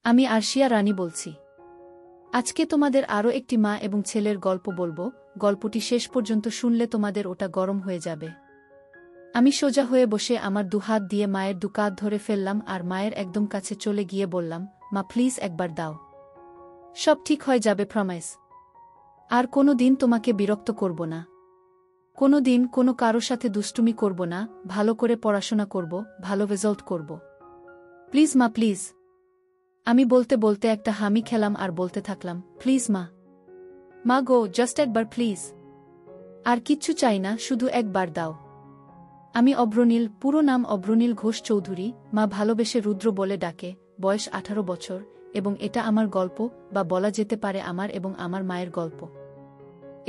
আমি আরশিয়া রানী বলছি। আজকে তোমাদের আরও একটি মা এবং ছেলের গল্প বলবো। গল্পটি শেষ পর্যন্ত শুনলে তোমাদের ওটা গরম হয়ে যাবে। আমি সোজা হয়ে বসে আমার দুহাত দিয়ে মায়ের দুকাত ধরে ফেললাম আর মায়ের একদম কাছে চলে গিয়ে বললাম, মা প্লিজ একবার দাও। সব ঠিক হয়ে যাবে, প্রমিস। আর কোনো দিন তোমাকে বিরক্ত করব না। কোনো দিন কোনো কারো সাথে দুষ্টুমি করব না, ভালো করে পড়াশোনা করব, ভালো রেজাল্ট করব। প্লিজ মা, প্লিজ। আমি বলতে বলতে একটা হামি খেলাম আর বলতে থাকলাম, প্লিজ মা। মা গো, জাস্ট একবার প্লিজ। আর কিচ্ছু চাই না, শুধু একবার দাও। আমি অভ্রনীল, পুরো নাম অভ্রনীল ঘোষ চৌধুরী। মা ভালোবেসে রুদ্র বলে ডাকে। বয়স 18 বছর, এবং এটা আমার গল্প, বা বলা যেতে পারে আমার এবং আমার মায়ের গল্প।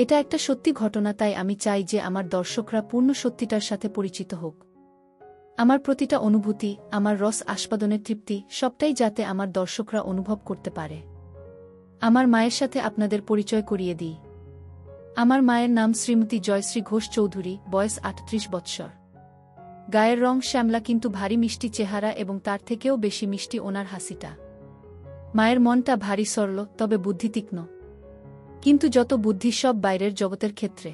এটা একটা সত্যি ঘটনা, তাই আমি চাই যে আমার দর্শকরা পূর্ণ সত্যিটার সাথে পরিচিত হোক। আমার প্রতিটা অনুভূতি, আমার রস আস্বাদনের তৃপ্তি, সবটাই যাতে আমার দর্শকরা অনুভব করতে পারে। আমার মায়ের সাথে আপনাদের পরিচয় করিয়ে দিই। আমার মায়ের নাম শ্রীমতী জয়শ্রী ঘোষ চৌধুরী, বয়স 38 বৎসর। গায়ের রং শ্যামলা, কিন্তু ভারী মিষ্টি চেহারা, এবং তার থেকেও বেশি মিষ্টি ওনার হাসিটা। মায়ের মনটা ভারী সরল, তবে বুদ্ধি তীক্ষ্ণ। কিন্তু যত বুদ্ধি সব বাইরের জগতের ক্ষেত্রে।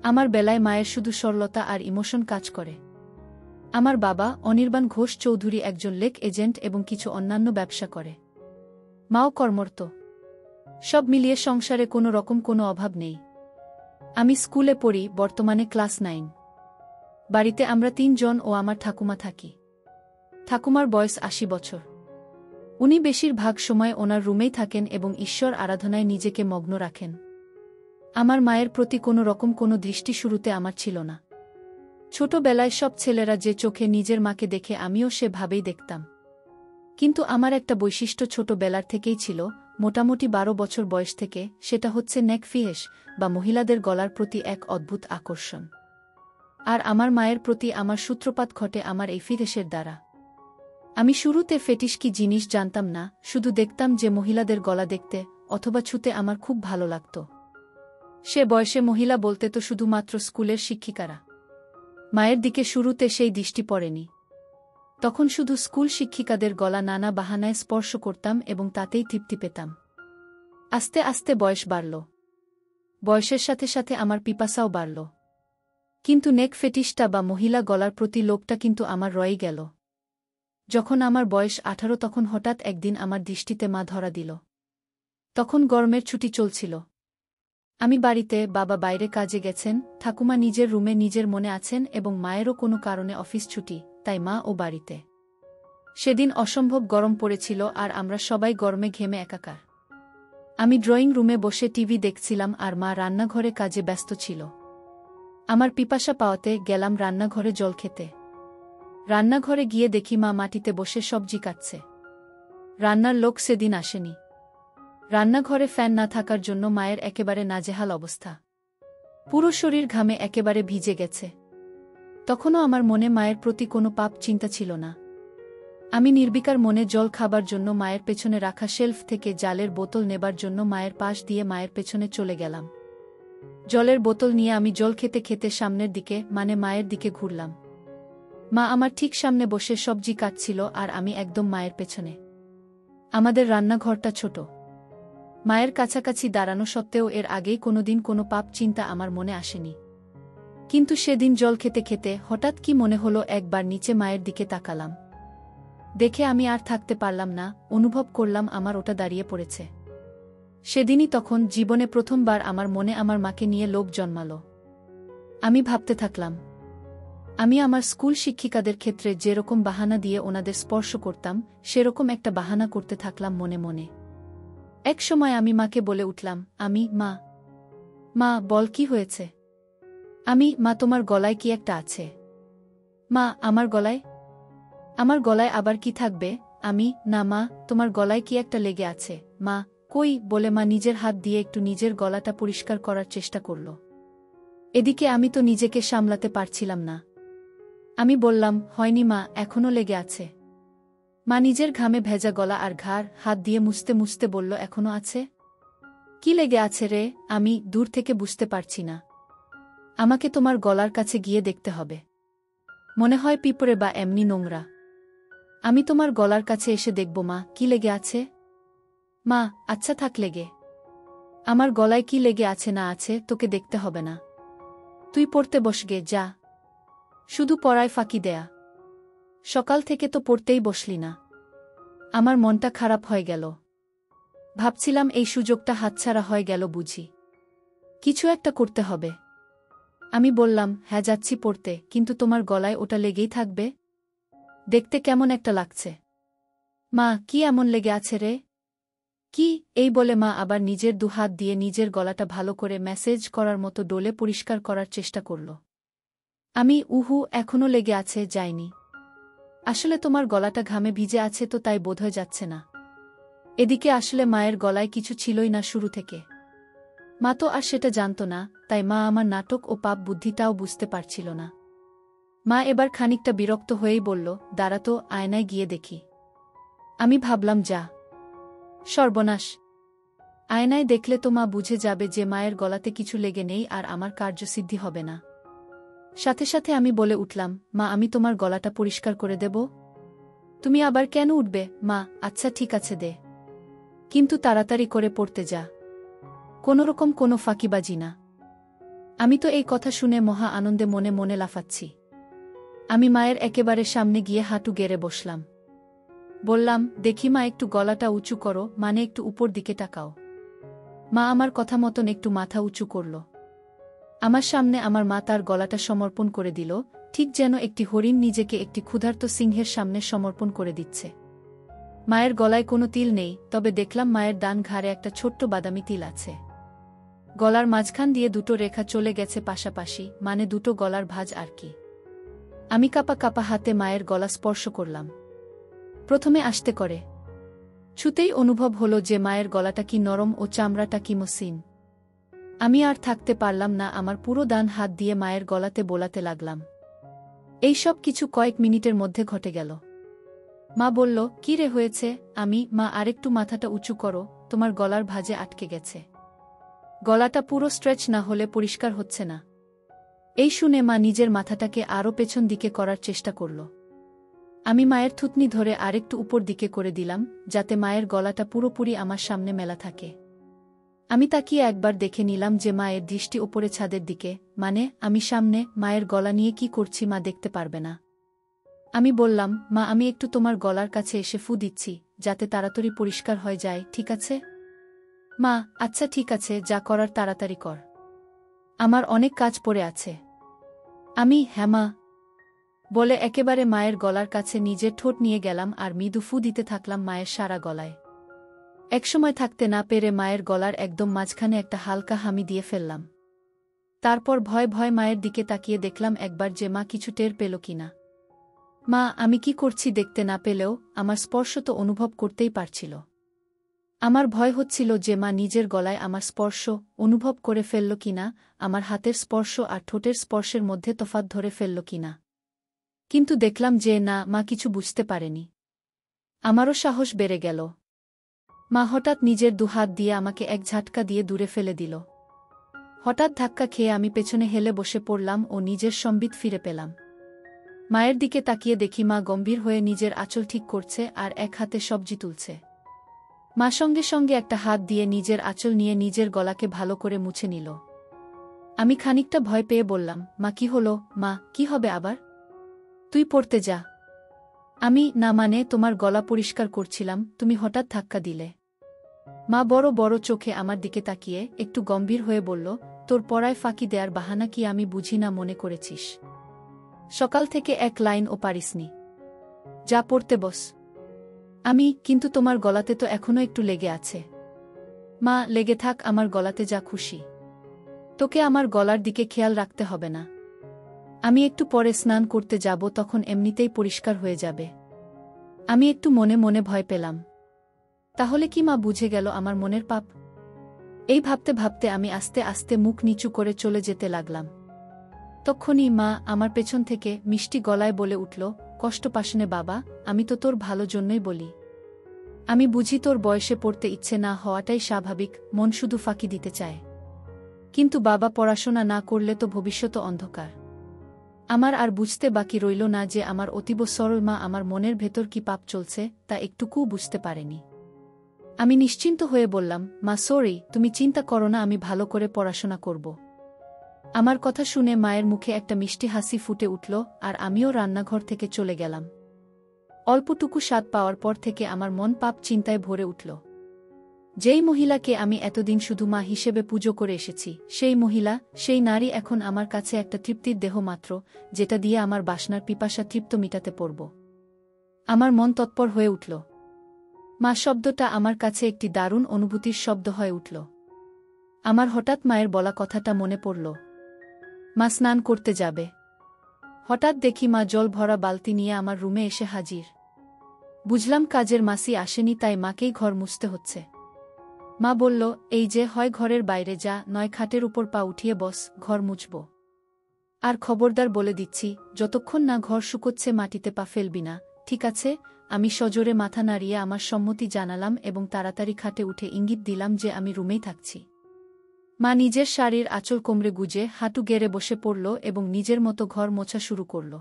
আমার বেলায় মায়ের শুধু সরলতা আর ইমোশন কাজ করে। আমার বাবা অনির্বাণ ঘোষ চৌধুরী একজন লেক এজেন্ট এবং কিছু অন্যান্য ব্যবসা করে। মাও কর্মরত। সব মিলিয়ে সংসারে কোনো রকম কোনো অভাব নেই। আমি স্কুলে পড়ি, বর্তমানে ক্লাস 9। বাড়িতে আমরা 3 জন ও আমার ঠাকুমা থাকি। ঠাকুমার বয়স 80 বছর। উনি বেশিরভাগ সময় ওনার রুমেই থাকেন এবং ঈশ্বর আরাধনায় নিজেকে মগ্ন রাখেন। আমার মায়ের প্রতি কোনো রকম কোনো দৃষ্টি শুরুতে আমার ছিল না। ছোটবেলায় সব ছেলেরা যে চোখে নিজের মাকে দেখে, আমিও সেভাবেই দেখতাম। কিন্তু আমার একটা বৈশিষ্ট্য ছোটবেলার থেকেই ছিল, মোটামুটি 12 বছর বয়স থেকে, সেটা হচ্ছে নেক ফিহেস, বা মহিলাদের গলার প্রতি এক অদ্ভুত আকর্ষণ। আর আমার মায়ের প্রতি আমার সূত্রপাত ঘটে আমার এই ফিহেসের দ্বারা। আমি শুরুতে ফেটিশ কি জিনিস জানতাম না, শুধু দেখতাম যে মহিলাদের গলা দেখতে অথবা ছুতে আমার খুব ভালো লাগত। সে বয়সে মহিলা বলতে তো শুধুমাত্র স্কুলের শিক্ষিকারা। মায়ের দিকে শুরুতে সেই দৃষ্টি পড়েনি। তখন শুধু স্কুল শিক্ষিকাদের গলা নানা বাহানায় স্পর্শ করতাম এবং তাতেই তৃপ্তি পেতাম। আস্তে আস্তে বয়স বাড়ল। বয়সের সাথে সাথে আমার পিপাসাও বাড়ল। কিন্তু নেক ফেটিশটা বা মহিলা গলার প্রতি লোভটা কিন্তু আমার রয়ে গেল। যখন আমার বয়স 18, তখন হঠাৎ একদিন আমার দৃষ্টিতে মা ধরা দিল। তখন গরমের ছুটি চলছিল। আমি বাড়িতে, বাবা বাইরে কাজে গেছেন, ঠাকুমা নিজের রুমে নিজের মনে আছেন এবং মায়েরও কোনো কারণে অফিস ছুটি, তাই মা ও বাড়িতে। সেদিন অসম্ভব গরম পড়েছিল আর আমরা সবাই গরমে ঘেমে একাকার। আমি ড্রয়িং রুমে বসে টিভি দেখছিলাম আর মা রান্নাঘরে কাজে ব্যস্ত ছিল। আমার পিপাসা পাওয়াতে গেলাম রান্নাঘরে জল খেতে। রান্নাঘরে গিয়ে দেখি মা মাটিতে বসে সবজি কাটছে। রান্নার লোক সেদিন আসেনি। রান্নাঘরে ফ্যান না থাকার জন্য মায়ের একেবারে নাজেহাল অবস্থা। পুরো শরীর ঘামে একেবারে ভিজে গেছে। তখনও আমার মনে মায়ের প্রতি কোনো পাপ চিন্তা ছিল না। আমি নির্বিকার মনে জল খাবার জন্য মায়ের পেছনে রাখা শেলফ থেকে জালের বোতল নেবার জন্য মায়ের পাশ দিয়ে মায়ের পেছনে চলে গেলাম। জলের বোতল নিয়ে আমি জল খেতে খেতে সামনের দিকে, মানে মায়ের দিকে ঘুরলাম। মা আমার ঠিক সামনে বসে সবজি কাটছিল আর আমি একদম মায়ের পেছনে। আমাদের রান্নাঘরটা ছোট। মায়ের কাছাকাছি দাঁড়ানো সত্ত্বেও এর আগেই কোনোদিন কোনো পাপ চিন্তা আমার মনে আসেনি। কিন্তু সেদিন জল খেতে খেতে হঠাৎ কি মনে হলো, একবার নিচে মায়ের দিকে তাকালাম। দেখে আমি আর থাকতে পারলাম না, অনুভব করলাম আমার ওটা দাঁড়িয়ে পড়েছে। সেদিনই তখন জীবনে প্রথমবার আমার মনে আমার মাকে নিয়ে লোভ জন্মালো। আমি ভাবতে থাকলাম, আমি আমার স্কুল শিক্ষিকাদের ক্ষেত্রে যেরকম বাহানা দিয়ে ওনাদের স্পর্শ করতাম, সেরকম একটা বাহানা করতে থাকলাম মনে মনে। এক সময় আমি মাকে বলে উঠলাম, মা, মা বল কি হয়েছে? মা তোমার গলায় কি একটা আছে? মা আমার গলায়? আমার গলায় আবার কি থাকবে? না মা, তোমার গলায় কি একটা লেগে আছে। মা, কই, বলে মা নিজের হাত দিয়ে একটু নিজের গলাটা পরিষ্কার করার চেষ্টা করল। এদিকে আমি তো নিজেকে সামলাতে পারছিলাম না। আমি বললাম, হয়নি মা, এখনো লেগে আছে। মা নিজের ঘামে ভেজা গলা আর ঘাড় হাত দিয়ে মুছতে মুছতে বলল, এখনো আছে? কি লেগে আছে রে? আমি দূর থেকে বুঝতে পারছি না। আমাকে তোমার গলার কাছে গিয়ে দেখতে হবে। মনে হয় পিঁপড়ে বা এমনি নোংরা। আমি তোমার গলার কাছে এসে দেখব মা কি লেগে আছে। মা, আচ্ছা থাক লেগে। আমার গলায় কি লেগে আছে না আছে তোকে দেখতে হবে না। তুই পড়তে বসগে যা। শুধু পড়ায় ফাঁকি দেয়া। সকাল থেকে তো পড়তেই বসলি না। আমার মনটা খারাপ হয়ে গেল। ভাবছিলাম এই সুযোগটা হাতছাড়া হয়ে গেল বুঝি। কিছু একটা করতে হবে। আমি বললাম, হ্যাঁ যাচ্ছি পড়তে, কিন্তু তোমার গলায় ওটা লেগেই থাকবে? দেখতে কেমন একটা লাগছে। মা, কি এমন লেগে আছে রে? কি? এই বলে মা আবার নিজের দুহাত দিয়ে নিজের গলাটা ভালো করে ম্যাসেজ করার মতো ডোলে পরিষ্কার করার চেষ্টা করল। আমি, এখনও লেগে আছে, যায়নি। আসলে তোমার গলাটা ঘামে ভিজে আছে তো তাই বোধহয় যাচ্ছে না। এদিকে আসলে মায়ের গলায় কিছু ছিলই না শুরু থেকে। মা তো আর সেটা জানত না, তাই মা আমার নাটক ও পাপ বুদ্ধিটাও বুঝতে পারছিল না। মা এবার খানিকটা বিরক্ত হয়েই বলল, দাঁড়া তো, আয়নায় গিয়ে দেখি। আমি ভাবলাম, যা সর্বনাশ। আয়নায় দেখলে তো মা বুঝে যাবে যে মায়ের গলাতে কিছু লেগে নেই আর আমার কার্যসিদ্ধি হবে না। সাথে সাথে আমি বলে উঠলাম, মা আমি তোমার গলাটা পরিষ্কার করে দেব। তুমি আবার কেন উঠবে? মা, আচ্ছা ঠিক আছে দে, কিন্তু তাড়াতাড়ি করে পড়তে যা। কোনোরকম কোনো ফাঁকিবাজি না। আমি তো এই কথা শুনে মহা আনন্দে মনে মনে লাফাচ্ছি। আমি মায়ের একেবারে সামনে গিয়ে হাঁটু গেড়ে বসলাম। বললাম, দেখি মা একটু গলাটা উঁচু করো, মানে একটু উপর দিকে তাকাও। মা আমার কথা মতন একটু মাথা উঁচু করল। আমার সামনে আমার মা তার গলাটা সমর্পণ করে দিল, ঠিক যেন একটি হরিণ নিজেকে একটি ক্ষুধার্ত সিংহের সামনে সমর্পণ করে দিচ্ছে। মায়ের গলায় কোনো তিল নেই, তবে দেখলাম মায়ের ডান ঘাড়ে একটা ছোট্ট বাদামি তিল আছে। গলার মাঝখান দিয়ে দুটো রেখা চলে গেছে পাশাপাশি, মানে দুটো গলার ভাঁজ আর কি। আমি কাপা কাপা হাতে মায়ের গলা স্পর্শ করলাম। প্রথমে আস্তে করে। ছুতেই অনুভব হলো যে মায়ের গলাটা কি নরম ও চামড়াটা কি মসৃণ। আমি আর থাকতে পারলাম না, আমার পুরো ডান হাত দিয়ে মায়ের গলাতে বোলাতে লাগলাম। এই সব কিছু কয়েক মিনিটের মধ্যে ঘটে গেল। মা বলল, কি রে হয়েছে? আমি, মা আরেকটু মাথাটা উঁচু করো, তোমার গলার ভাঁজে আটকে গেছে। গলাটা পুরো স্ট্রেচ না হলে পরিষ্কার হচ্ছে না। এই শুনে মা নিজের মাথাটাকে আরও পেছন দিকে করার চেষ্টা করল। আমি মায়ের থুতনি ধরে আরেকটু উপর দিকে করে দিলাম, যাতে মায়ের গলাটা পুরোপুরি আমার সামনে মেলা থাকে। আমি তাকিয়ে একবার দেখে নিলাম যে মায়ের দৃষ্টি ওপরে ছাদের দিকে, মানে আমি সামনে। মায়ের গলা নিয়ে কি করছি মা দেখতে পারবে না। আমি বললাম, মা আমি একটু তোমার গলার কাছে এসে ফু দিচ্ছি, যাতে তাড়াতাড়ি পরিষ্কার হয়ে যায়, ঠিক আছে? মা, আচ্ছা ঠিক আছে, যা করার তাড়াতাড়ি কর। আমার অনেক কাজ পড়ে আছে। আমি, হ্যাঁ মা বলে একেবারে মায়ের গলার কাছে নিজের ঠোঁট নিয়ে গেলাম আর মৃদু ফু দিতে থাকলাম মায়ের সারা গলায়। একসময় থাকতে না পেরে মায়ের গলার একদম মাঝখানে একটা হালকা হামি দিয়ে ফেললাম। তারপর ভয় ভয় মায়ের দিকে তাকিয়ে দেখলাম একবার যে মা কিছু টের পেল কিনা। মা আমি কি করছি দেখতে না পেলেও আমার স্পর্শ তো অনুভব করতেই পারছিল। আমার ভয় হচ্ছিল যে মা নিজের গলায় আমার স্পর্শ অনুভব করে ফেলল কিনা, আমার হাতের স্পর্শ আর ঠোঁটের স্পর্শের মধ্যে তফাৎ ধরে ফেলল কিনা। কিন্তু দেখলাম যে না, মা কিছু বুঝতে পারেনি। আমারও সাহস বেড়ে গেল। মা হঠাৎ নিজের দুহাত দিয়ে আমাকে এক ঝাটকা দিয়ে দূরে ফেলে দিল। হঠাৎ ধাক্কা খেয়ে আমি পেছনে হেলে বসে পড়লাম ও নিজের সম্বিত ফিরে পেলাম। মায়ের দিকে তাকিয়ে দেখি মা গম্ভীর হয়ে নিজের আঁচল ঠিক করছে আর এক হাতে সবজি তুলছে। মা সঙ্গে সঙ্গে একটা হাত দিয়ে নিজের আঁচল নিয়ে নিজের গলাকে ভালো করে মুছে নিল। আমি খানিকটা ভয় পেয়ে বললাম, মা কি হলো? মা, কি হবে আবার? তুই পড়তে যা। আমি, না মানে তোমার গলা পরিষ্কার করছিলাম, তুমি হঠাৎ ধাক্কা দিলে। মা বড় বড় চোখে আমার দিকে তাকিয়ে একটু গম্ভীর হয়ে বলল, তোর পড়ায় ফাঁকি দেয়ার বাহানা কি আমি বুঝি না মনে করেছিস? সকাল থেকে এক লাইনও পারিসনি। যা পড়তে বস। আমি, কিন্তু তোমার গলাতে তো এখনো একটু লেগে আছে। মা, লেগে থাক আমার গলাতে যা খুশি। তোকে আমার গলার দিকে খেয়াল রাখতে হবে না। আমি একটু পরে স্নান করতে যাব, তখন এমনিতেই পরিষ্কার হয়ে যাবে। আমি একটু মনে মনে ভয় পেলাম। তাহলে কি মা বুঝে গেল আমার মনের পাপ? এই ভাবতে ভাবতে আমি আস্তে আস্তে মুখ নিচু করে চলে যেতে লাগলাম। তক্ষুনি মা আমার পেছন থেকে মিষ্টি গলায় বলে উঠল, কষ্ট পাস নে বাবা, আমি তো তোর ভালো জন্যই বলি। আমি বুঝি তোর বয়সে পড়তে ইচ্ছে না হওয়াটাই স্বাভাবিক, মন শুধু ফাঁকি দিতে চায়। কিন্তু বাবা, পড়াশোনা না করলে তো ভবিষ্যৎ অন্ধকার। আমার আর বুঝতে বাকি রইল না যে আমার অতীব সরল মা আমার মনের ভেতর কি পাপ চলছে তা একটুকুও বুঝতে পারেনি। আমি নিশ্চিন্ত হয়ে বললাম, মা সরি, তুমি চিন্তা করো না, আমি ভালো করে পড়াশোনা করব। আমার কথা শুনে মায়ের মুখে একটা মিষ্টি হাসি ফুটে উঠল, আর আমিও রান্নাঘর থেকে চলে গেলাম। অল্পটুকু স্বাদ পাওয়ার পর থেকে আমার মন পাপ চিন্তায় ভরে উঠল। যেই মহিলাকে আমি এতদিন শুধু মা হিসেবে পুজো করে এসেছি, সেই মহিলা, সেই নারী এখন আমার কাছে একটা তৃপ্তির দেহ মাত্র, যেটা দিয়ে আমার বাসনার পিপাসা তৃপ্ত মিটাতে পারব। আমার মন তৎপর হয়ে উঠল। মা শব্দটা আমার কাছে একটি দারুণ অনুভূতির শব্দ হয়ে উঠল। আমার হঠাৎ মায়ের বলা কথাটা মনে পড়ল, মা স্নান করতে যাবে। হঠাৎ দেখি মা জল ভরা বালতি নিয়ে আমার রুমে এসে হাজির। বুঝলাম কাজের মাসি আসেনি, তাই মাকেই ঘর মুছতে হচ্ছে। মা বলল, এই যে, হয় ঘরের বাইরে যা, নয় খাটের উপর পা উঠিয়ে বস, ঘর মুছব। আর খবরদার বলে দিচ্ছি, যতক্ষণ না ঘর শুকোচ্ছে মাটিতে পা ফেলবি না, ঠিক আছে? আমি সজোরে মাথা নাড়িয়ে আমার সম্মতি জানালাম এবং তাড়াতাড়ি খাটে উঠে ইঙ্গিত দিলাম যে আমি রুমেই থাকছি। মা নিজের শাড়ির আঁচল কোমরে গুজে হাঁটু গেড়ে বসে পড়ল এবং নিজের মতো ঘর মোছা শুরু করল।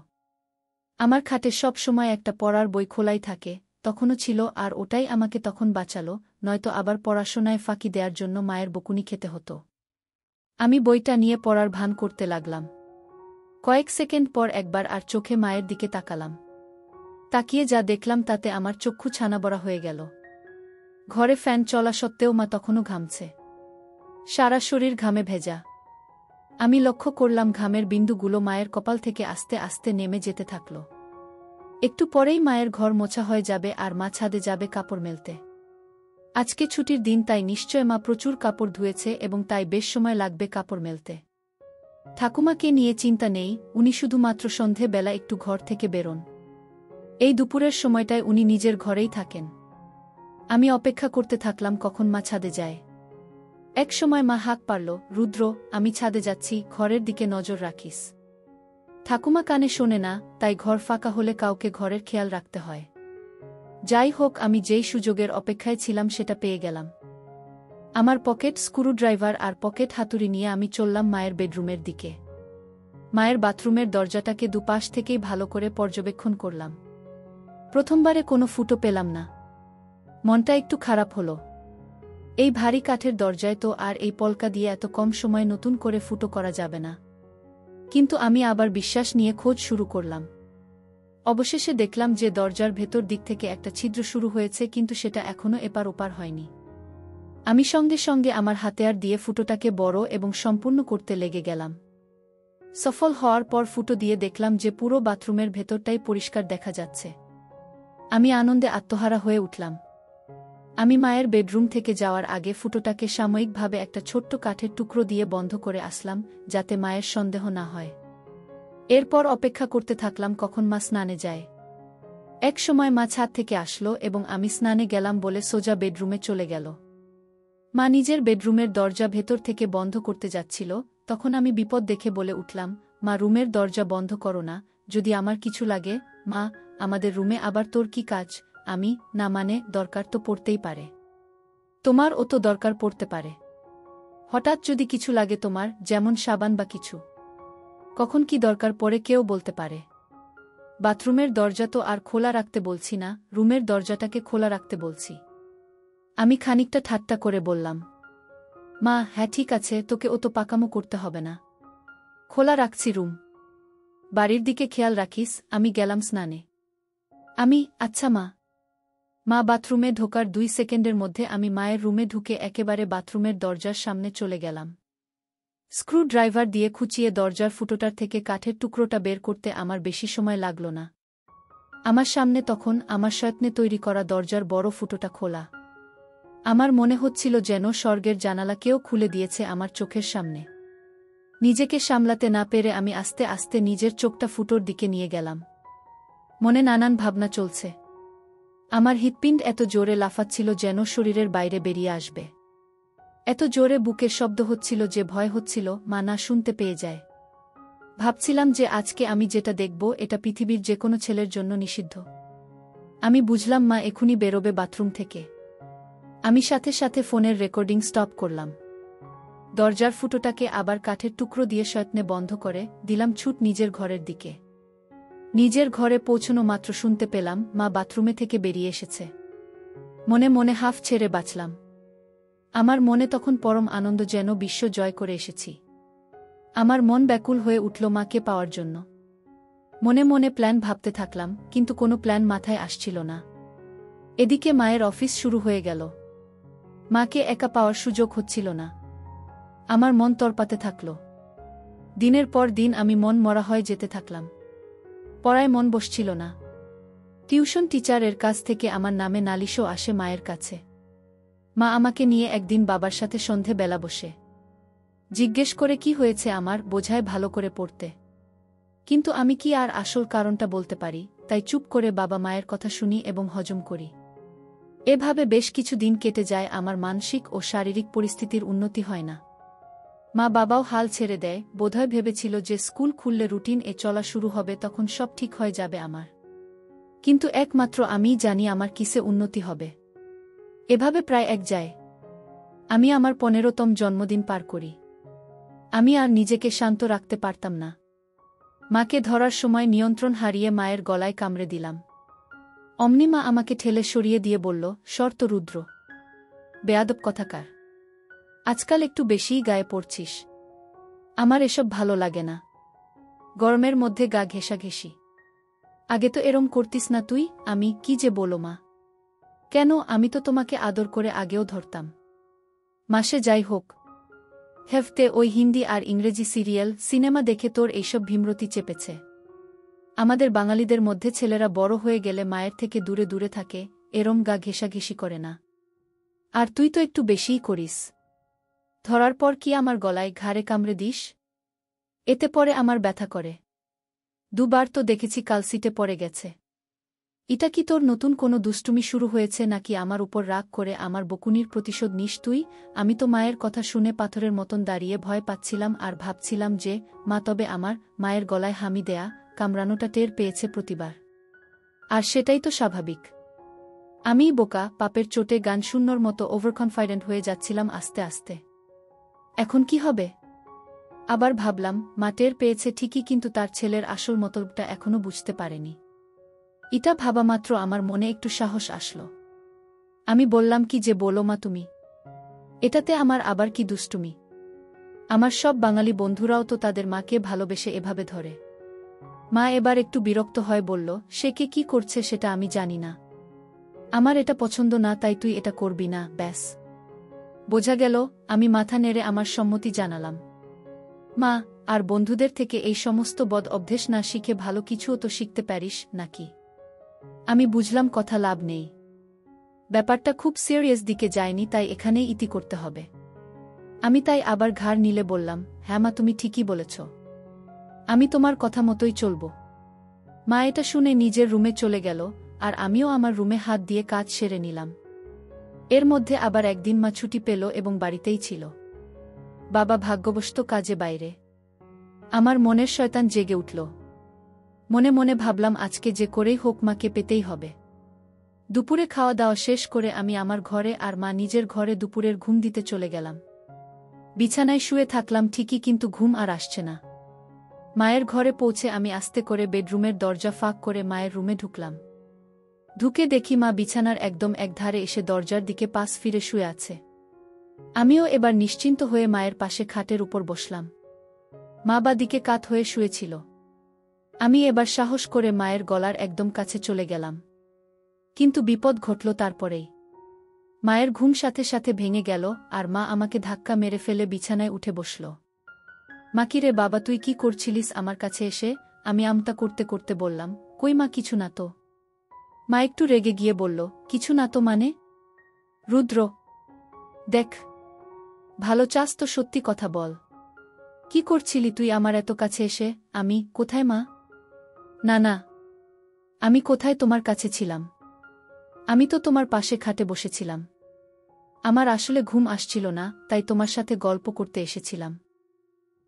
আমার খাটে সব সময় একটা পড়ার বই খোলাই থাকে, তখনও ছিল, আর ওটাই আমাকে তখন বাঁচালো, নয়তো আবার পড়াশোনায় ফাঁকি দেওয়ার জন্য মায়ের বকুনি খেতে হতো। আমি বইটা নিয়ে পড়ার ভান করতে লাগলাম। কয়েক সেকেন্ড পর একবার আর চোখে মায়ের দিকে তাকালাম। তাকিয়ে যা দেখলাম তাতে আমার চক্ষু ছানাবড়া হয়ে গেল। ঘরে ফ্যান চলা সত্ত্বেও মা তখনও ঘামছে, সারা শরীর ঘামে ভেজা। আমি লক্ষ্য করলাম ঘামের বিন্দুগুলো মায়ের কপাল থেকে আস্তে আস্তে নেমে যেতে থাকল। একটু পরেই মায়ের ঘর মোছা হয়ে যাবে আর মা ছাদে যাবে কাপড় মেলতে। আজকে ছুটির দিন, তাই নিশ্চয় মা প্রচুর কাপড় ধুয়েছে এবং তাই বেশ সময় লাগবে কাপড় মেলতে। ঠাকুমাকে নিয়ে চিন্তা নেই, উনি শুধুমাত্র সন্ধে বেলা একটু ঘর থেকে বেরোন। এই দুপুরের সময়টায় উনি নিজের ঘরেই থাকেন। আমি অপেক্ষা করতে থাকলাম কখন মা ছাদে যায়। এক সময় মা হাঁক পারল, রুদ্র, আমি ছাদে যাচ্ছি, ঘরের দিকে নজর রাখিস। ঠাকুমা কানে শোনে না, তাই ঘর ফাঁকা হলে কাউকে ঘরের খেয়াল রাখতে হয়। যাই হোক, আমি যেই সুযোগের অপেক্ষায় ছিলাম সেটা পেয়ে গেলাম। আমার পকেট স্ক্রুড্রাইভার আর পকেট হাতুড়ি নিয়ে আমি চললাম মায়ের বেডরুমের দিকে। মায়ের বাথরুমের দরজাটাকে দুপাশ থেকেই ভালো করে পর্যবেক্ষণ করলাম। প্রথমবারে কোনো ফুটো পেলাম না। মনটা একটু খারাপ হলো। এই ভারী কাঠের দরজায় তো আর এই পলকা দিয়ে এত কম সময় নতুন করে ফুটো করা যাবে না। কিন্তু আমি আবার বিশ্বাস নিয়ে খোঁজ শুরু করলাম। অবশেষে দেখলাম যে দরজার ভেতর দিক থেকে একটা ছিদ্র শুরু হয়েছে, কিন্তু সেটা এখনও এপার ওপার হয়নি। আমি সঙ্গে সঙ্গে আমার হাতিয়ার দিয়ে ফুটোটাকে বড় এবং সম্পূর্ণ করতে লেগে গেলাম। সফল হওয়ার পর ফুটো দিয়ে দেখলাম যে পুরো বাথরুমের ভেতরটাই পরিষ্কার দেখা যাচ্ছে। আমি আনন্দে আত্মহারা হয়ে উঠলাম। আমি মায়ের বেডরুম থেকে যাওয়ার আগে ফুটোটাকে সাময়িকভাবে একটা ছোট্ট কাঠের টুকরো দিয়ে বন্ধ করে আসলাম, যাতে মায়ের সন্দেহ না হয়। এরপর অপেক্ষা করতে থাকলাম কখন মা স্নানে যায়। এক সময় মা ছাদ থেকে আসলো এবং আমি স্নানে গেলাম বলে সোজা বেডরুমে চলে গেল। মা নিজের বেডরুমের দরজা ভেতর থেকে বন্ধ করতে যাচ্ছিল, তখন আমি বিপদ দেখে বলে উঠলাম, মা, রুমের দরজা বন্ধ করো না, যদি আমার কিছু লাগে। মা, আমাদের রুমে আবার তোর কি কাজ? আমি, না মানে, দরকার তো পড়তেই পারে। তোমার ও তো দরকার পড়তে পারে। হঠাৎ যদি কিছু লাগে তোমার, যেমন সাবান বা কিছু। কখন কি দরকার পড়ে কেউ বলতে পারে। বাথরুমের দরজা তো আর খোলা রাখতে বলছি না, রুমের দরজাটাকে খোলা রাখতে বলছি। আমি খানিকটা ঠাট্টা করে বললাম। মা, হ্যাঁ ঠিক আছে, তোকে ও তো পাকামো করতে হবে না। খোলা রাখছি রুম। বাড়ির দিকে খেয়াল রাখিস। আমি গেলাম স্নানে। আচ্ছা মা। মা বাথরুমে ঢোকার 2 সেকেন্ডের মধ্যে আমি মায়ের রুমে ঢুকে একেবারে বাথরুমের দরজার সামনে চলে গেলাম। স্ক্রু ড্রাইভার দিয়ে খুঁচিয়ে দরজার ফুটোটার থেকে কাঠের টুকরোটা বের করতে আমার বেশি সময় লাগল না। আমার সামনে তখন আমার যত্নে তৈরি করা দরজার বড় ফুটোটা খোলা। আমার মনে হচ্ছিল যেন স্বর্গের জানালা কেউ খুলে দিয়েছে আমার চোখের সামনে। নিজেকে সামলাতে না পেরে আমি আস্তে আস্তে নিজের চোখটা ফুটোর দিকে নিয়ে গেলাম। মনে নানান ভাবনা চলছে। আমার হৃৎপিণ্ড এত জোরে লাফাচ্ছিল যেন শরীরের বাইরে বেরিয়ে আসবে। এত জোরে বুকের শব্দ হচ্ছিল যে ভয় হচ্ছিল মা না শুনতে পেয়ে যায়। ভাবছিলাম যে আজকে আমি যেটা দেখব এটা পৃথিবীর যে কোনো ছেলের জন্য নিষিদ্ধ। আমি বুঝলাম মা এখুনি বেরোবে বাথরুম থেকে। আমি সাথে সাথে ফোনের রেকর্ডিং স্টপ করলাম। দরজার ফুটোটাকে আবার কাঠের টুকরো দিয়ে সয়ত্নে বন্ধ করে দিলাম ছুট নিজের ঘরের দিকে। নিজের ঘরে পৌঁছনো মাত্র শুনতে পেলাম মা বাথরুমে থেকে বেরিয়ে এসেছে। মনে মনে হাফ ছেড়ে বাঁচলাম। আমার মনে তখন পরম আনন্দ, যেন বিশ্ব জয় করে এসেছি। আমার মন ব্যাকুল হয়ে উঠল মাকে পাওয়ার জন্য। মনে মনে প্ল্যান ভাবতে থাকলাম, কিন্তু কোনো প্ল্যান মাথায় আসছিল না। এদিকে মায়ের অফিস শুরু হয়ে গেল। মাকে একা পাওয়ার সুযোগ হচ্ছিল না। আমার মন তরপাতে থাকল। দিনের পর দিন আমি মন মরা হয়ে যেতে থাকলাম। পড়ায় মন বসছিল না। টিউশন টিচারের কাছ থেকে আমার নামে নালিশও আসে মায়ের কাছে। মা আমাকে নিয়ে একদিন বাবার সাথে সন্ধে বেলা বসে জিজ্ঞেস করে কি হয়েছে আমার, বোঝায় ভালো করে পড়তে। কিন্তু আমি কি আর আসল কারণটা বলতে পারি, তাই চুপ করে বাবা মায়ের কথা শুনি এবং হজম করি। এভাবে বেশ কিছু দিন কেটে যায়, আমার মানসিক ও শারীরিক পরিস্থিতির উন্নতি হয় না। মা বাবাও হাল ছেড়ে দেয়, বোধহয় ভেবেছিল যে স্কুল খুললে রুটিন এ চলা শুরু হবে, তখন সব ঠিক হয়ে যাবে আমার। কিন্তু একমাত্র আমিই জানি আমার কিসে উন্নতি হবে। এভাবে প্রায় এক যায়। আমি আমার 15তম জন্মদিন পার করি। আমি আর নিজেকে শান্ত রাখতে পারতাম না। মাকে ধরার সময় নিয়ন্ত্রণ হারিয়ে মায়ের গলায় কামড়ে দিলাম। অমনি মা আমাকে ঠেলে সরিয়ে দিয়ে বলল, শর্ত রুদ্র, বেয়াদব কথাকার, আজকাল একটু বেশিই গায়ে পড়ছিস। আমার এসব ভালো লাগে না। গরমের মধ্যে গা ঘেঁষাঘেঁষি। আগে তো এরম করতিস না তুই। আমি কি যে বলো মা। কেন, আমি তো তোমাকে আদর করে আগেও ধরতাম। মাসে যাই হোক, হেফতে ওই হিন্দি আর ইংরেজি সিরিয়াল সিনেমা দেখে তোর এইসব ভীমরতি চেপেছে। আমাদের বাঙালিদের মধ্যে ছেলেরা বড় হয়ে গেলে মায়ের থেকে দূরে দূরে থাকে, এরম গা ঘেঁষাঘেঁষি করে না। আর তুই তো একটু বেশিই করিস। ধরার পর কি আমার গলায় ঘাড়ে কামড়ে দিস? এতে পরে আমার ব্যথা করে। দুবার তো দেখেছি কালসিটে পড়ে গেছে। এটা কি তোর নতুন কোনো দুষ্টুমি শুরু হয়েছে, নাকি আমার উপর রাগ করে আমার বকুনির প্রতিশোধ নিস তুই? আমি তো মায়ের কথা শুনে পাথরের মতন দাঁড়িয়ে ভয় পাচ্ছিলাম আর ভাবছিলাম যে মা তবে আমার মায়ের গলায় হামি দেয়া কামড়ানোটা টের পেয়েছে প্রতিবার। আর সেটাই তো স্বাভাবিক। আমিই বোকা, পাপের চোটে গান শূন্যর মতো ওভারকনফিডেন্ট হয়ে যাচ্ছিলাম আস্তে আস্তে। এখন কি হবে? আবার ভাবলাম মা টের পেয়েছে ঠিকই, কিন্তু তার ছেলের আসল মতলবটা এখনো বুঝতে পারেনি। এটা ভাবা মাত্র আমার মনে একটু সাহস আসলো। আমি বললাম, কি যে বলো মা তুমি। এটাতে আমার আবার কি দুষ্টুমি? আমার সব বাঙালি বন্ধুরাও তো তাদের মাকে ভালোবেসে এভাবে ধরে। মা এবার একটু বিরক্ত হয়ে বলল, সে কে কি করছে সেটা আমি জানি না। আমার এটা পছন্দ না, তাই তুই এটা করবি না, ব্যাস। বোঝা গেল। আমি মাথা নেড়ে আমার সম্মতি জানালাম। মা, আর বন্ধুদের থেকে এই সমস্ত বদ অভ্যেস না শিখে ভালো কিছুও তো শিখতে পারিস নাকি? আমি বুঝলাম কথা লাভ নেই। ব্যাপারটা খুব সিরিয়াস দিকে যায়নি, তাই এখানেই ইতি করতে হবে। আমি তাই আবার ঘাড় নিলে বললাম, হ্যাঁ মা, তুমি ঠিকই বলেছ। আমি তোমার কথা মতোই চলব। মা এটা শুনে নিজের রুমে চলে গেল, আর আমিও আমার রুমে হাত দিয়ে কাজ সেরে নিলাম। এর মধ্যে আবার একদিন মা ছুটি পেল এবং বাড়িতেই ছিল। বাবা ভাগ্যবশত কাজে বাইরে। আমার মনের শয়তান জেগে উঠল। মনে মনে ভাবলাম আজকে যে করেই হোক মাকে পেতেই হবে। দুপুরে খাওয়া দাওয়া শেষ করে আমি আমার ঘরে আর মা নিজের ঘরে দুপুরের ঘুম দিতে চলে গেলাম। বিছানায় শুয়ে থাকলাম ঠিকই, কিন্তু ঘুম আর আসছে না। মায়ের ঘরে পৌঁছে আমি আস্তে করে বেডরুমের দরজা ফাঁক করে মায়ের রুমে ঢুকলাম। ঢুকে দেখি মা বিছানার একদম একধারে এসে দরজার দিকে পাশ ফিরে শুয়ে আছে। আমিও এবার নিশ্চিন্ত হয়ে মায়ের পাশে খাটের উপর বসলাম। মা বা দিকে কাত হয়ে শুয়েছিল। আমি এবার সাহস করে মায়ের গলার একদম কাছে চলে গেলাম। কিন্তু বিপদ ঘটল তারপরেই। মায়ের ঘুম সাথে সাথে ভেঙে গেল, আর মা আমাকে ধাক্কা মেরে ফেলে বিছানায় উঠে বসল। মা, কি রে বাবা, তুই কি করছিলিস আমার কাছে এসে? আমি আমতা করতে করতে বললাম, কই মা, কিছু না তো। মা একটু রেগে গিয়ে বলল, কিছু না তো মানে? রুদ্র, দেখ, ভালো চাস তো সত্যি কথা বল। কি করছিলি তুই আমার এত কাছে এসে? আমি কোথায় মা? না না, আমি কোথায় তোমার কাছে ছিলাম? আমি তো তোমার পাশে খাটে বসেছিলাম। আমার আসলে ঘুম আসছিল না, তাই তোমার সাথে গল্প করতে এসেছিলাম।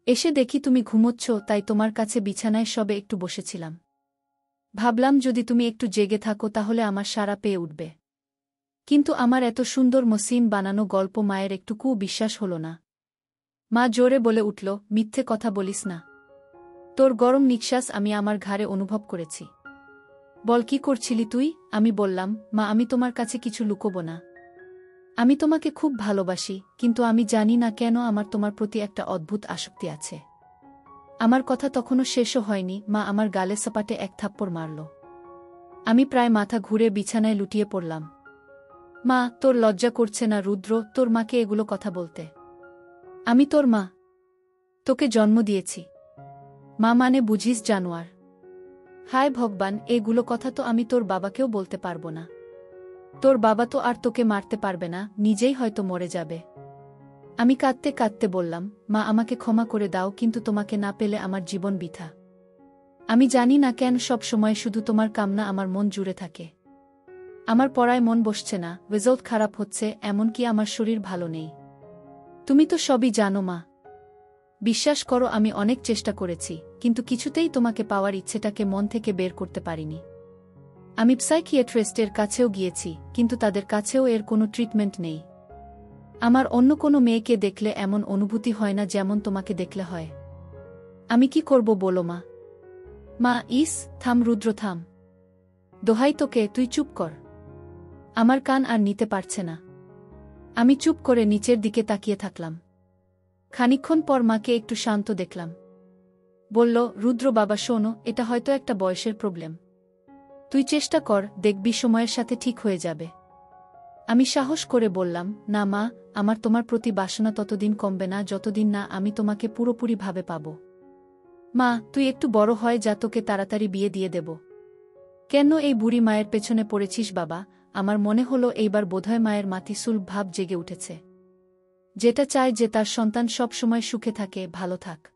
এসে দেখি তুমি ঘুমোচ্ছ, তাই তোমার কাছে বিছানায় সবে একটু বসেছিলাম। ভাবলাম যদি তুমি একটু জেগে থাকো তাহলে আমার সাড়া পেয়ে উঠবে। কিন্তু আমার এত সুন্দর মসৃণ বানানো গল্প মায়ের একটুকুও বিশ্বাস হল না। মা জোরে বলে উঠল, মিথ্যে কথা বলিস না। তোর গরম নিঃশ্বাস আমি আমার ঘাড়ে অনুভব করেছি। বল কি করছিলি তুই? আমি বললাম, মা আমি তোমার কাছে কিছু লুকোবো না। আমি তোমাকে খুব ভালোবাসি, কিন্তু আমি জানি না কেন আমার তোমার প্রতি একটা অদ্ভুত আসক্তি আছে। আমার কথা তখনও শেষও হয়নি, মা আমার গালে সপাটে এক থাপ্পড় মারল। আমি প্রায় মাথা ঘুরে বিছানায় লুটিয়ে পড়লাম। মা, তোর লজ্জা করছে না রুদ্র তোর মাকে এগুলো কথা বলতে? আমি তোর মা। তোকে জন্ম দিয়েছি। মা মানে বুঝিস জানোয়ার। হায় ভগবান, এগুলো কথা তো আমি তোর বাবাকেও বলতে পারবো না। তোর বাবা তো আর তোকে মারতে পারবে না, নিজেই হয়তো মরে যাবে। আমি কাঁদতে কাঁদতে বললাম, মা আমাকে ক্ষমা করে দাও, কিন্তু তোমাকে না পেলে আমার জীবন বৃথা। আমি জানি না কেন সব সময় শুধু তোমার কামনা আমার মন জুড়ে থাকে। আমার পড়ায় মন বসছে না, রেজাল্ট খারাপ হচ্ছে, এমনকি আমার শরীর ভালো নেই। তুমি তো সবই জানো মা। বিশ্বাস করো আমি অনেক চেষ্টা করেছি, কিন্তু কিছুতেই তোমাকে পাওয়ার ইচ্ছেটাকে মন থেকে বের করতে পারিনি। আমি সাইকিয়াট্রিস্টের কাছেও গিয়েছি, কিন্তু তাদের কাছেও এর কোনো ট্রিটমেন্ট নেই। আমার অন্য কোনো মেয়েকে দেখলে এমন অনুভূতি হয় না যেমন তোমাকে দেখলে হয়। আমি কি করব বলো মা? মা ইস, থাম রুদ্র থাম। দোহাই তোকে, তুই চুপ কর। আমার কান আর নিতে পারছে না। আমি চুপ করে নিচের দিকে তাকিয়ে থাকলাম। খানিকক্ষণ পর মাকে একটু শান্ত দেখলাম। বলল, রুদ্র বাবা শোনো, এটা হয়তো একটা বয়সের প্রবলেম। তুই চেষ্টা কর, দেখবি সময়ের সাথে ঠিক হয়ে যাবে। আমি সাহস করে বললাম, না মা, আমার তোমার প্রতি বাসনা ততদিন কমবে না যতদিন না আমি তোমাকে পুরোপুরিভাবে পাব। মা, তুই একটু বড় হয় যা, তোকে তাড়াতাড়ি বিয়ে দিয়ে দেব। কেন এই বুড়ি মায়ের পেছনে পড়েছিস বাবা? আমার মনে হলো এইবার বোধহয় মায়ের মাতিসুল ভাব জেগে উঠেছে। যেটা চায় যে তার সন্তান সব সময় সুখে থাকে, ভালো থাক।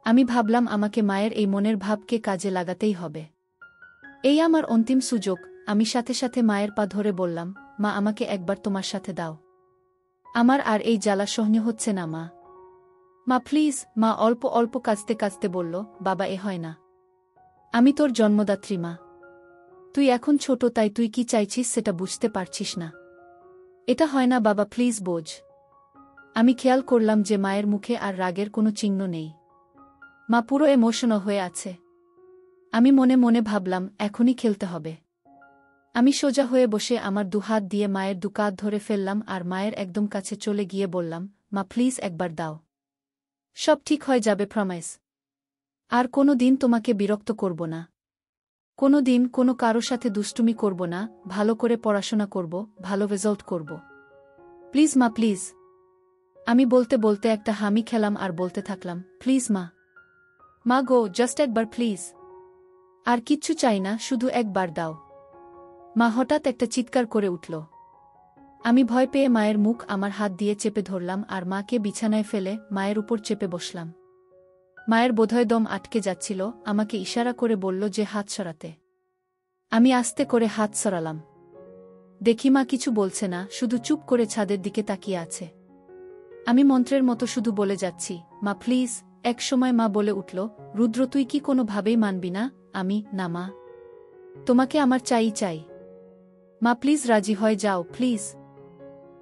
আমি ভাবলাম আমাকে মায়ের এই মনের ভাবকে কাজে লাগাতেই হবে। এই আমার অন্তিম সুযোগ। আমি সাথে সাথে মায়ের পা ধরে বললাম, মা আমাকে একবার তোমার সাথে দাও। আমার আর এই জ্বালা সহ্য হচ্ছে না মা। মা প্লিজ। মা অল্প অল্প কাঁদতে কাঁদতে বলল, বাবা এ হয় না। আমি তোর জন্মদাত্রী মা। তুই এখন ছোট, তাই তুই কি চাইছিস সেটা বুঝতে পারছিস না। এটা হয় না বাবা, প্লিজ বোঝ। আমি খেয়াল করলাম যে মায়ের মুখে আর রাগের কোনো চিহ্ন নেই। মা পুরো ইমোশনাল হয়ে আছে। আমি মনে মনে ভাবলাম, এখনই খেলতে হবে। আমি সোজা হয়ে বসে আমার দুহাত দিয়ে মায়ের দুকাত ধরে ফেললাম আর মায়ের একদম কাছে চলে গিয়ে বললাম, মা প্লিজ একবার দাও। সব ঠিক হয়ে যাবে, প্রমিস। আর কোনো দিন তোমাকে বিরক্ত করব না। কোনো দিন কোনো কারো সাথে দুষ্টুমি করব না, ভালো করে পড়াশোনা করব, ভালো রেজাল্ট করব। প্লিজ মা প্লিজ। আমি বলতে বলতে একটা হামি খেলাম আর বলতে থাকলাম, প্লিজ মা। মা গো, জাস্ট একবার প্লিজ। আর কিচ্ছু চাই না, শুধু একবার দাও। মা হঠাৎ একটা চিৎকার করে উঠল। আমি ভয় পেয়ে মায়ের মুখ আমার হাত দিয়ে চেপে ধরলাম আর মাকে বিছানায় ফেলে মায়ের উপর চেপে বসলাম। মায়ের বোধহয় দম আটকে যাচ্ছিল, আমাকে ইশারা করে বলল যে হাত সরাতে। আমি আস্তে করে হাত সরালাম। দেখি মা কিছু বলছে না, শুধু চুপ করে ছাদের দিকে তাকিয়ে আছে। আমি মন্ত্রের মতো শুধু বলে যাচ্ছি, মা প্লিজ। এক সময় মা বলে উঠল, রুদ্র তুই কি কোনোভাবেই মানবি না? আমি, না মা। তোমাকে আমার চাই চাই। মা প্লিজ রাজি হয়ে যাও, প্লিজ।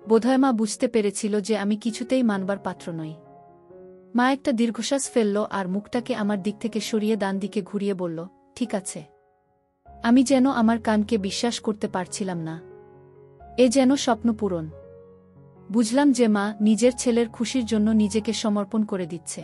বোধহয় মা বুঝতে পেরেছিল যে আমি কিছুতেই মানবার পাত্র নই। মা একটা দীর্ঘশ্বাস ফেলল আর মুখটাকে আমার দিক থেকে সরিয়ে ডান দিকে ঘুরিয়ে বলল, ঠিক আছে। আমি যেন আমার কানকে বিশ্বাস করতে পারছিলাম না। এ যেন স্বপ্ন পূরণ। বুঝলাম যে মা নিজের ছেলের খুশির জন্য নিজেকে সমর্পণ করে দিচ্ছে।